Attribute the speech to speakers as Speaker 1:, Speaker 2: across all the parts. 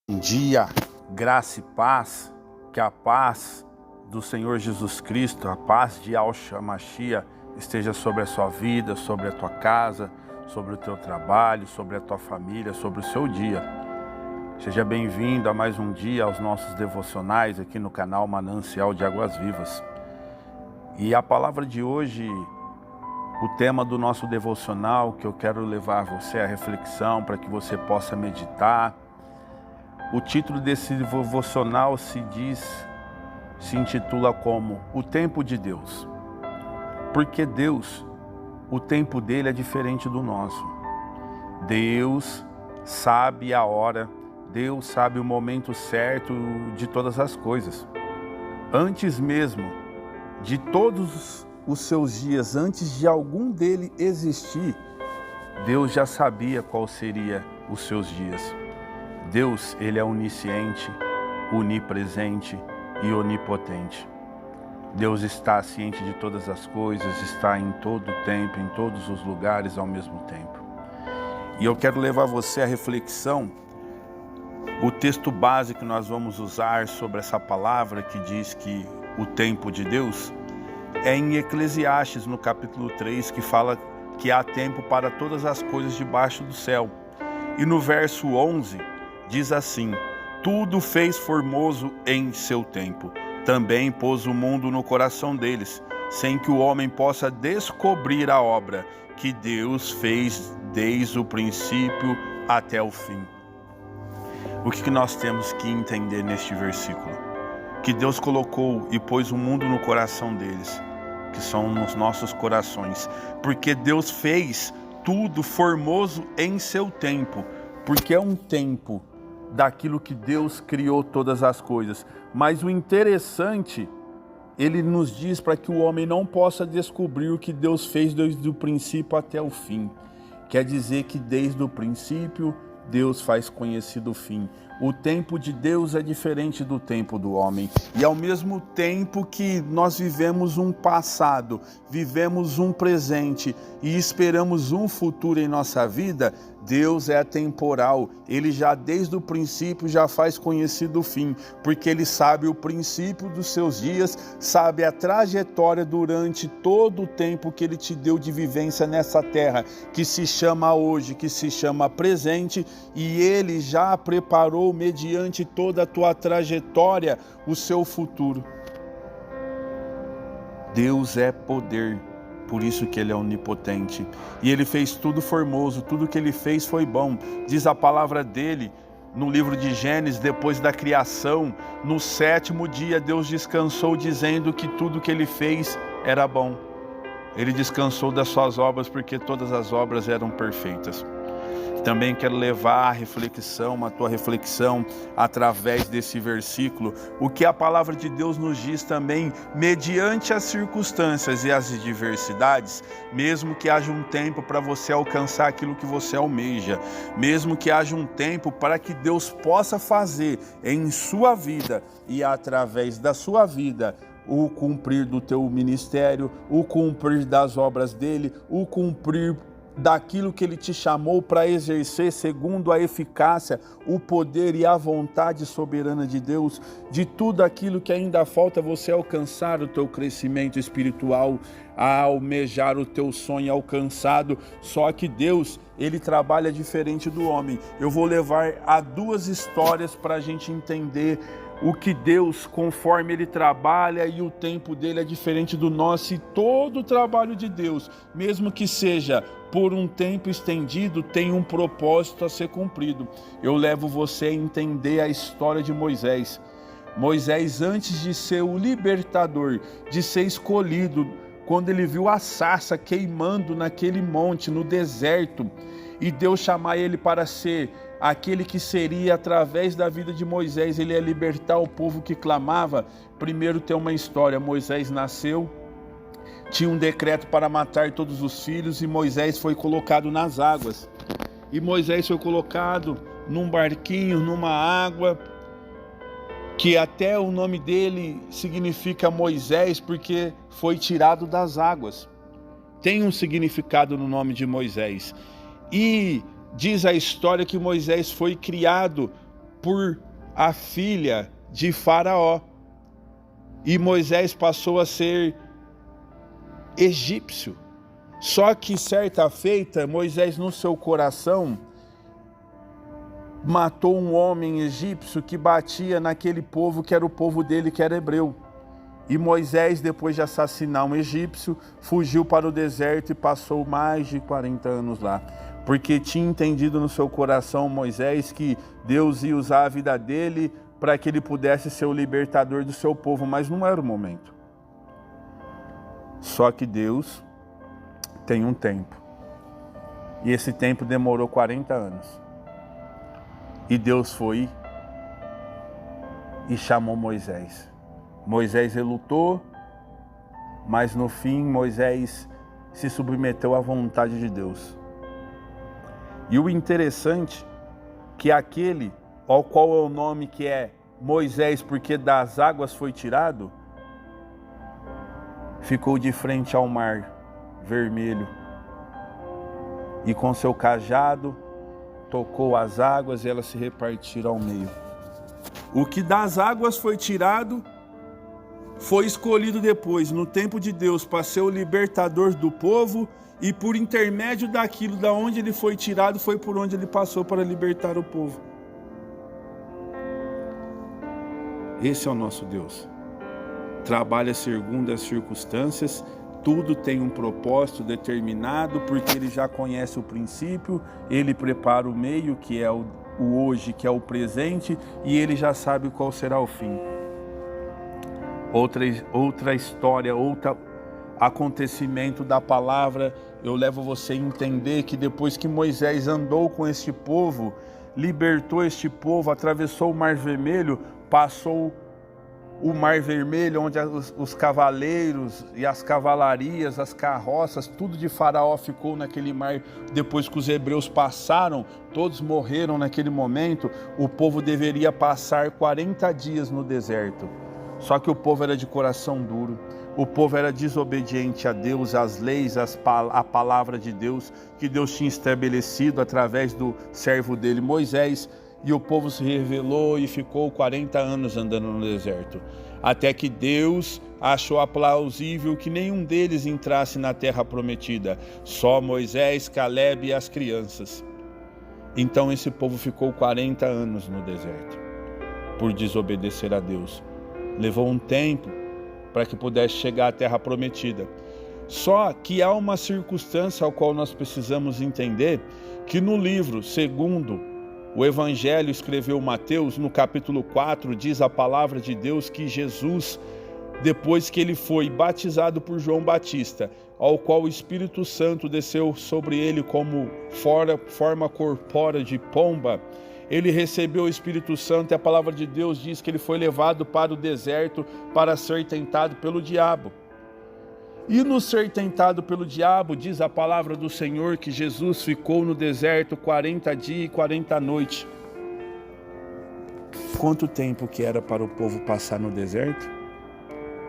Speaker 1: Bom dia, graça e paz, que a paz do Senhor Jesus Cristo, a paz de Yahshua Mashiach esteja sobre a sua vida, sobre a tua casa, sobre o teu trabalho, sobre a tua família, sobre o seu dia. Seja bem-vindo a mais um dia aos nossos devocionais aqui no canal Manancial de Águas Vivas. E a palavra de hoje, o tema do nosso devocional que eu quero levar você à reflexão para que você possa meditar. O título desse devocional se intitula como O Tempo de Deus. Porque Deus, o tempo dele é diferente do nosso. Deus sabe a hora, Deus sabe o momento certo de todas as coisas. Antes mesmo de todos os seus dias, antes de algum dele existir, Deus já sabia qual seria os seus dias. Deus, ele é onisciente, onipresente e onipotente. Deus está ciente de todas as coisas, está em todo o tempo, em todos os lugares ao mesmo tempo. E eu quero levar você à reflexão. O texto base que nós vamos usar sobre essa palavra que diz que o tempo de Deus é em Eclesiastes, no capítulo 3, que fala que há tempo para todas as coisas debaixo do céu. E no verso 11, diz assim: tudo fez formoso em seu tempo. Também pôs o mundo no coração deles, sem que o homem possa descobrir a obra que Deus fez desde o princípio até o fim. O que nós temos que entender neste versículo? Que Deus colocou e pôs o mundo no coração deles, que são nos nossos corações, porque Deus fez tudo formoso em seu tempo, porque é um tempo daquilo que Deus criou todas as coisas. Mas o interessante, ele nos diz para que o homem não possa descobrir o que Deus fez desde o princípio até o fim. Quer dizer que desde o princípio, Deus faz conhecido o fim. O tempo de Deus é diferente do tempo do homem. E ao mesmo tempo que nós vivemos um passado, vivemos um presente e esperamos um futuro em nossa vida, Deus é atemporal. Ele já desde o princípio já faz conhecido o fim, porque Ele sabe o princípio dos seus dias, sabe a trajetória durante todo o tempo que Ele te deu de vivência nessa terra, que se chama hoje, que se chama presente, e Ele já preparou mediante toda a tua trajetória o seu futuro. Deus é poder, por isso que Ele é onipotente. E Ele fez tudo formoso, tudo que Ele fez foi bom. Diz a palavra dEle no livro de Gênesis, depois da criação, no 7º dia Deus descansou, dizendo que tudo que Ele fez era bom. Ele descansou das suas obras porque todas as obras eram perfeitas. Também quero levar a tua reflexão através desse versículo, o que a palavra de Deus nos diz também, mediante as circunstâncias e as adversidades, mesmo que haja um tempo para você alcançar aquilo que você almeja, mesmo que haja um tempo para que Deus possa fazer em sua vida e através da sua vida, o cumprir do teu ministério, o cumprir das obras dele, o cumprir daquilo que Ele te chamou para exercer segundo a eficácia, o poder e a vontade soberana de Deus, de tudo aquilo que ainda falta você alcançar o teu crescimento espiritual, a almejar o teu sonho alcançado. Só que Deus, Ele trabalha diferente do homem. Eu vou levar a duas histórias para a gente entender o que Deus, conforme Ele trabalha, e o tempo dele é diferente do nosso, e todo o trabalho de Deus, mesmo que seja por um tempo estendido, tem um propósito a ser cumprido. Eu levo você a entender a história de Moisés. Moisés, antes de ser o libertador, de ser escolhido, quando ele viu a sarça queimando naquele monte, no deserto, e Deus chamar ele para ser aquele que seria, através da vida de Moisés, ele ia libertar o povo que clamava. Primeiro tem uma história: Moisés nasceu, tinha um decreto para matar todos os filhos, e Moisés foi colocado nas águas. E Moisés foi colocado num barquinho, numa água, que até o nome dele significa Moisés, porque foi tirado das águas. Tem um significado no nome de Moisés. E diz a história que Moisés foi criado por a filha de Faraó. E Moisés passou a ser egípcio. Só que certa feita, Moisés no seu coração matou um homem egípcio que batia naquele povo que era o povo dele, que era hebreu. E Moisés, depois de assassinar um egípcio, fugiu para o deserto e passou mais de 40 anos lá. Porque tinha entendido no seu coração, Moisés, que Deus ia usar a vida dele para que ele pudesse ser o libertador do seu povo, mas não era o momento. Só que Deus tem um tempo. E esse tempo demorou 40 anos. E Deus foi e chamou Moisés. Moisés relutou, mas no fim Moisés se submeteu à vontade de Deus. E o interessante que aquele ao qual é o nome que é Moisés, porque das águas foi tirado, ficou de frente ao mar vermelho e com seu cajado tocou as águas e elas se repartiram ao meio. O que das águas foi tirado foi escolhido depois, no tempo de Deus, para ser o libertador do povo, e por intermédio daquilo da onde ele foi tirado, foi por onde ele passou para libertar o povo. Esse é o nosso Deus. Trabalha segundo as circunstâncias, tudo tem um propósito determinado, porque ele já conhece o princípio, ele prepara o meio, que é o hoje, que é o presente, e ele já sabe qual será o fim. Outra história, outro acontecimento da palavra, eu levo você a entender que depois que Moisés andou com este povo, libertou este povo, atravessou o Mar Vermelho, passou o Mar Vermelho, onde os cavaleiros e as cavalarias, as carroças, tudo de Faraó ficou naquele mar. Depois que os hebreus passaram, todos morreram naquele momento. O povo deveria passar 40 dias no deserto. Só que o povo era de coração duro, o povo era desobediente a Deus, às leis, a palavra de Deus, que Deus tinha estabelecido através do servo dele, Moisés, e o povo se rebelou e ficou 40 anos andando no deserto, até que Deus achou plausível que nenhum deles entrasse na terra prometida, só Moisés, Caleb e as crianças. Então esse povo ficou 40 anos no deserto, por desobedecer a Deus. Levou um tempo para que pudesse chegar à terra prometida. Só que há uma circunstância ao qual nós precisamos entender, que no livro, segundo o Evangelho escreveu Mateus, no capítulo 4, diz a palavra de Deus que Jesus, depois que ele foi batizado por João Batista, ao qual o Espírito Santo desceu sobre ele como forma corpórea de pomba, ele recebeu o Espírito Santo, e a palavra de Deus diz que ele foi levado para o deserto para ser tentado pelo diabo. E no ser tentado pelo diabo, diz a palavra do Senhor que Jesus ficou no deserto 40 dias e 40 noites. Quanto tempo que era para o povo passar no deserto?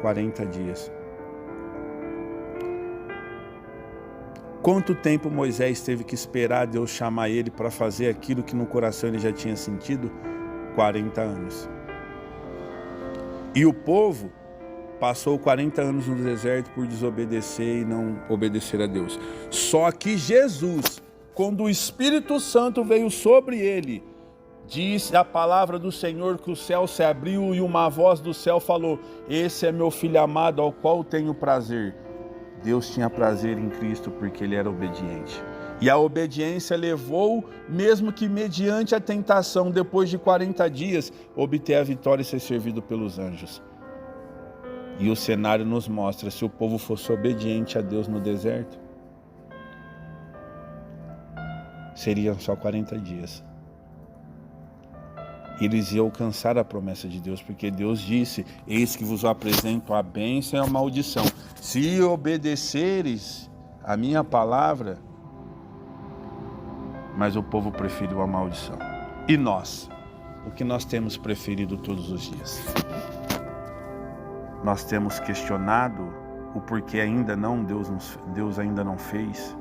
Speaker 1: 40 dias. Quanto tempo Moisés teve que esperar Deus chamar ele para fazer aquilo que no coração ele já tinha sentido? 40 anos. E o povo passou 40 anos no deserto por desobedecer e não obedecer a Deus. Só que Jesus, quando o Espírito Santo veio sobre ele, diz a palavra do Senhor que o céu se abriu e uma voz do céu falou: esse é meu filho amado ao qual tenho prazer. Deus tinha prazer em Cristo porque ele era obediente. E a obediência levou, mesmo que mediante a tentação, depois de 40 dias, obter a vitória e ser servido pelos anjos. E o cenário nos mostra, se o povo fosse obediente a Deus no deserto, seriam só 40 dias. Eles iam alcançar a promessa de Deus, porque Deus disse: eis que vos apresento a bênção e a maldição. Se obedeceres a minha palavra, mas o povo preferiu a maldição. E nós? O que nós temos preferido todos os dias? Nós temos questionado o porquê ainda não, Deus ainda não fez.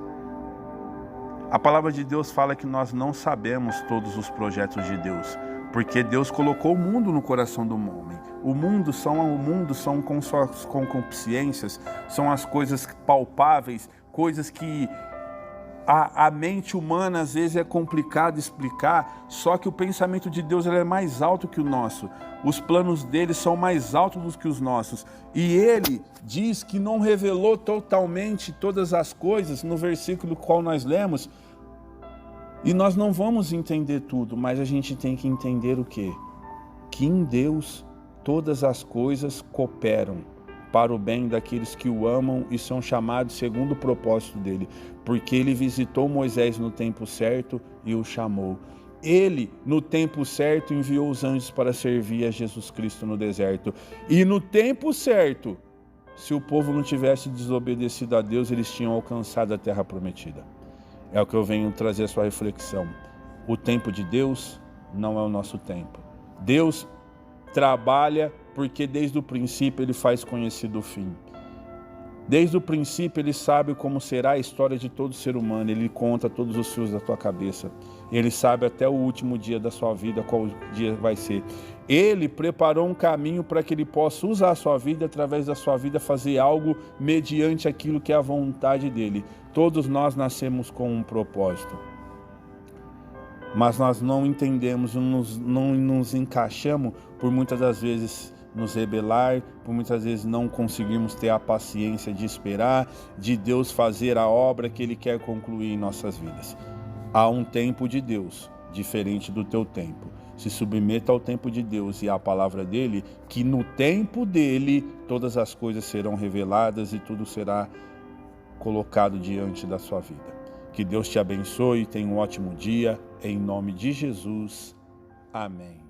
Speaker 1: A palavra de Deus fala que nós não sabemos todos os projetos de Deus, Porque Deus colocou o mundo no coração do homem. O mundo são com suas concupiscências, são as coisas palpáveis, coisas que a mente humana às vezes é complicado explicar, só que o pensamento de Deus ele é mais alto que o nosso. Os planos dele são mais altos do que os nossos. E ele diz que não revelou totalmente todas as coisas no versículo qual nós lemos. E nós não vamos entender tudo, mas a gente tem que entender o quê? Que em Deus todas as coisas cooperam para o bem daqueles que o amam e são chamados segundo o propósito dele. Porque ele visitou Moisés no tempo certo e o chamou. Ele, no tempo certo, enviou os anjos para servir a Jesus Cristo no deserto. E no tempo certo, se o povo não tivesse desobedecido a Deus, eles tinham alcançado a terra prometida. É o que eu venho trazer a sua reflexão. O tempo de Deus não é o nosso tempo. Deus trabalha porque desde o princípio ele faz conhecido o fim. Desde o princípio ele sabe como será a história de todo ser humano. Ele conta todos os fios da tua cabeça. Ele sabe até o último dia da sua vida, qual dia vai ser. Ele preparou um caminho para que ele possa usar a sua vida, através da sua vida, fazer algo mediante aquilo que é a vontade dele. Todos nós nascemos com um propósito. Mas nós não entendemos, não nos encaixamos por muitas das vezes nos rebelar, por muitas vezes não conseguimos ter a paciência de esperar, de Deus fazer a obra que Ele quer concluir em nossas vidas. Há um tempo de Deus, diferente do teu tempo. Se submeta ao tempo de Deus e à palavra dEle, que no tempo dEle todas as coisas serão reveladas e tudo será colocado diante da sua vida. Que Deus te abençoe, tenha um ótimo dia, em nome de Jesus. Amém.